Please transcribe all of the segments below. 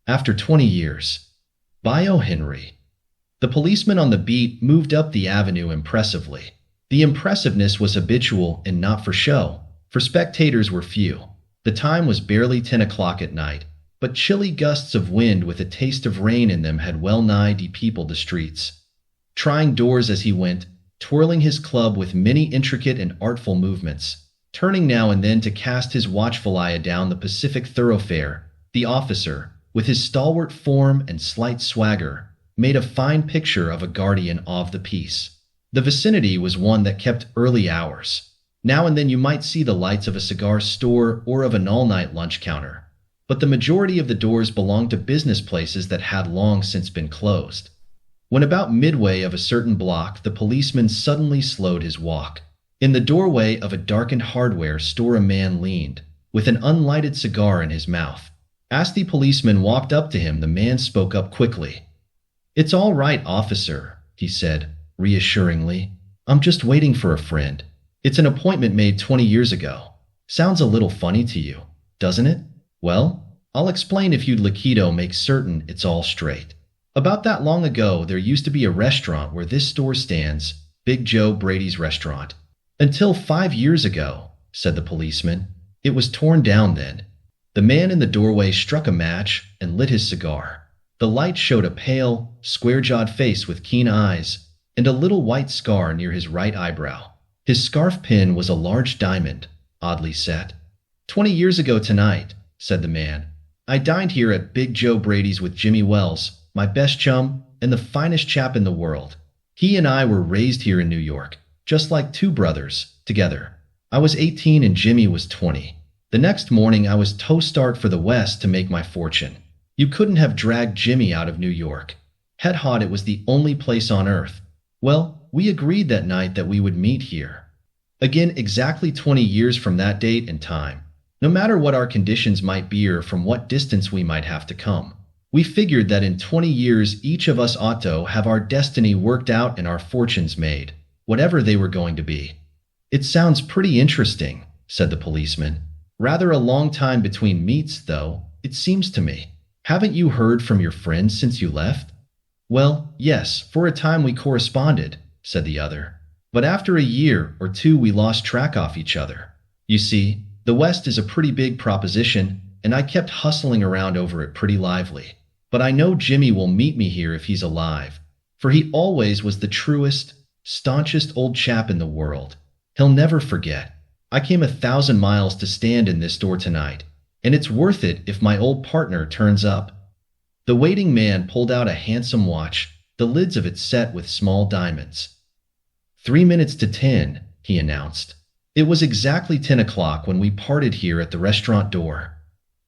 After 20 years. By O.Henry. The policeman on the beat moved up the avenue impressively. The impressiveness was habitual and not for show, for spectators were few. The time was barely 10 o'clock at night, but chilly gusts of wind with a taste of rain in them had well-nigh depeopled the streets. Trying doors as he went, twirling his club with many intricate and artful movements, turning now and then to cast his watchful eye down the Pacific thoroughfare, the officer, with his stalwart form and slight swagger, made a fine picture of a guardian of the peace. The vicinity was one that kept early hours. Now and then you might see the lights of a cigar store or of an all-night lunch counter, but the majority of the doors belonged to business places that had long since been closed. When about midway of a certain block, the policeman suddenly slowed his walk. In the doorway of a darkened hardware store a man leaned, with an unlighted cigar in his mouth. As the policeman walked up to him, the man spoke up quickly. "It's all right, officer," he said, reassuringly. "I'm just waiting for a friend. It's an appointment made 20 years ago. Sounds a little funny to you, doesn't it? Well, I'll explain if you'd liquido make certain it's all straight. About that long ago, there used to be a restaurant where this store stands, Big Joe Brady's restaurant. Until 5 years ago," said the policeman. "It was torn down then." The man in the doorway struck a match and lit his cigar. The light showed a pale, square-jawed face with keen eyes and a little white scar near his right eyebrow. His scarf pin was a large diamond, oddly set. 20 years ago tonight," said the man, "I dined here at Big Joe Brady's with Jimmy Wells, my best chum and the finest chap in the world. He and I were raised here in New York, just like two brothers, together. I was 18 and Jimmy was 20. The next morning I was tow-start for the West to make my fortune. You couldn't have dragged Jimmy out of New York. Het-hot, it was the only place on earth. Well, we agreed that night that we would meet here. Again, exactly 20 years from that date and time. No matter what our conditions might be or from what distance we might have to come. We figured that in 20 years each of us ought to have our destiny worked out and our fortunes made, whatever they were going to be." "It sounds pretty interesting," said the policeman. "Rather a long time between meets, though, it seems to me. Haven't you heard from your friends since you left?" "Well, yes, for a time we corresponded," said the other. "But after a year or two we lost track of each other. You see, the West is a pretty big proposition, and I kept hustling around over it pretty lively. But I know Jimmy will meet me here if he's alive, for he always was the truest, staunchest old chap in the world. He'll never forget. I came 1,000 miles to stand in this door tonight, and it's worth it if my old partner turns up." The waiting man pulled out a handsome watch, the lids of it set with small diamonds. 3 minutes to 10, he announced. It was exactly 10 o'clock when we parted here at the restaurant door.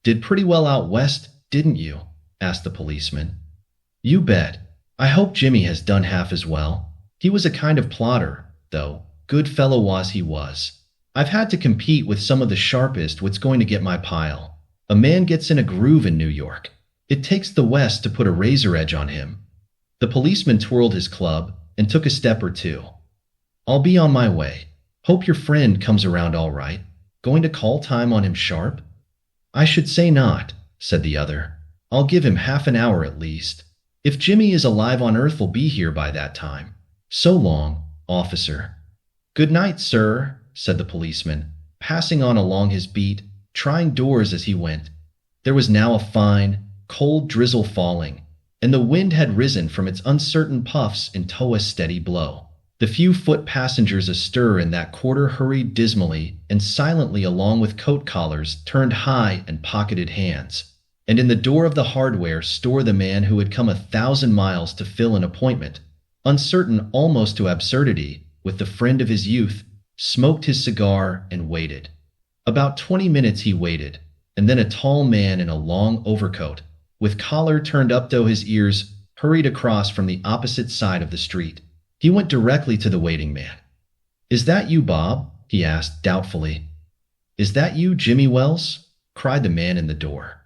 "Did pretty well out west, didn't you?" asked the policeman. "You bet. I hope Jimmy has done half as well. He was a kind of plotter, though, good fellow was he was. I've had to compete with some of the sharpest what's going to get my pile. A man gets in a groove in New York. It takes the West to put a razor edge on him." The policeman twirled his club and took a step or two. "I'll be on my way. Hope your friend comes around all right. Going to call time on him sharp?" "I should say not," said the other. "I'll give him half an hour at least. If Jimmy is alive on earth, will be here by that time. So long, officer." "Good night, sir," said the policeman, passing on along his beat, trying doors as he went. There was now a fine, cold drizzle falling, and the wind had risen from its uncertain puffs into a steady blow. The few foot passengers astir in that quarter hurried dismally and silently along with coat collars turned high and pocketed hands. And in the door of the hardware store the man who had come 1,000 miles to fill an appointment, uncertain almost to absurdity, with the friend of his youth, smoked his cigar and waited. About 20 minutes he waited, and then a tall man in a long overcoat, with collar turned up to his ears, hurried across from the opposite side of the street. He went directly to the waiting man. "Is that you, Bob?" he asked doubtfully. "Is that you, Jimmy Wells?" cried the man in the door.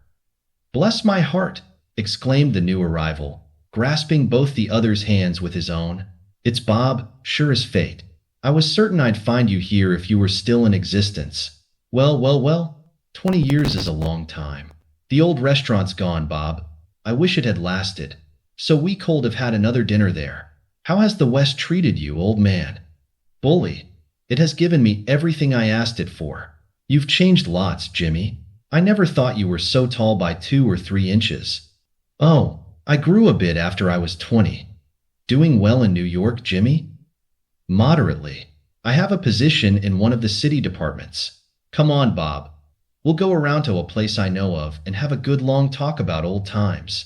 "Bless my heart!" exclaimed the new arrival, grasping both the other's hands with his own. "It's Bob, sure as fate. I was certain I'd find you here if you were still in existence. Well, 20 years is a long time. The old restaurant's gone, Bob. I wish it had lasted. So we could have had another dinner there. How has the West treated you, old man? Bully. It has given me everything I asked it for. You've changed lots, Jimmy. I never thought you were so tall by 2 or 3 inches. Oh, I grew a bit after I was 20. Doing well in New York, Jimmy? Moderately. I have a position in one of the city departments. Come on, Bob. We'll go around to a place I know of and have a good long talk about old times.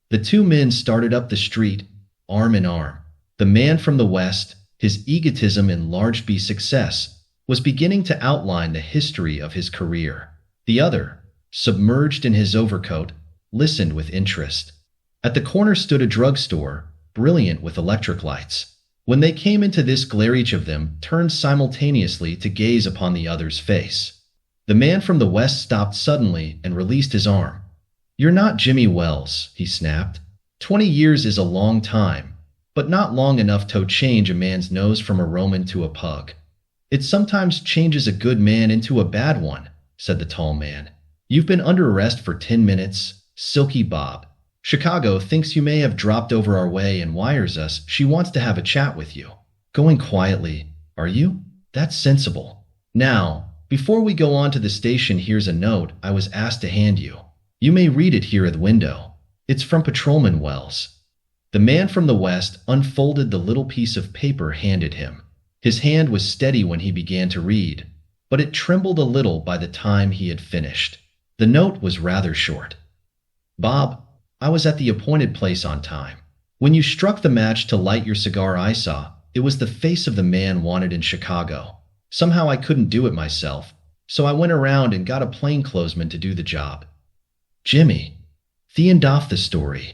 The two men started up the street, arm in arm. The man from the West, his egotism enlarged by success, was beginning to outline the history of his career. The other, submerged in his overcoat, listened with interest. At the corner stood a drugstore, brilliant with electric lights. When they came into this glare, each of them turned simultaneously to gaze upon the other's face. The man from the West stopped suddenly and released his arm. "You're not Jimmy Wells," he snapped. 20 years is a long time, but not long enough to change a man's nose from a Roman to a pug. It sometimes changes a good man into a bad one, said the tall man. You've been under arrest for 10 minutes, Silky Bob. Chicago thinks you may have dropped over our way and wires us she wants to have a chat with you. Going quietly, are you? That's sensible. Now, before we go on to the station, here's a note I was asked to hand you. You may read it here at the window. It's from Patrolman Wells. The man from the West unfolded the little piece of paper handed him. His hand was steady when he began to read, but it trembled a little by the time he had finished. The note was rather short. Bob, I was at the appointed place on time. When you struck the match to light your cigar, I saw it was the face of the man wanted in Chicago. Somehow I couldn't do it myself, so I went around and got a plainclothesman to do the job. Jimmy, the end of the story.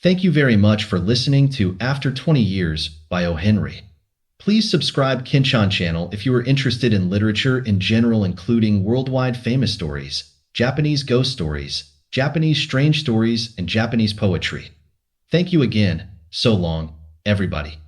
Thank you very much for listening to After 20 Years by O.Henry. Please subscribe Kinchan channel if you are interested in literature in general, including worldwide famous stories, Japanese ghost stories, Japanese strange stories, and Japanese poetry. Thank you again. So long, everybody.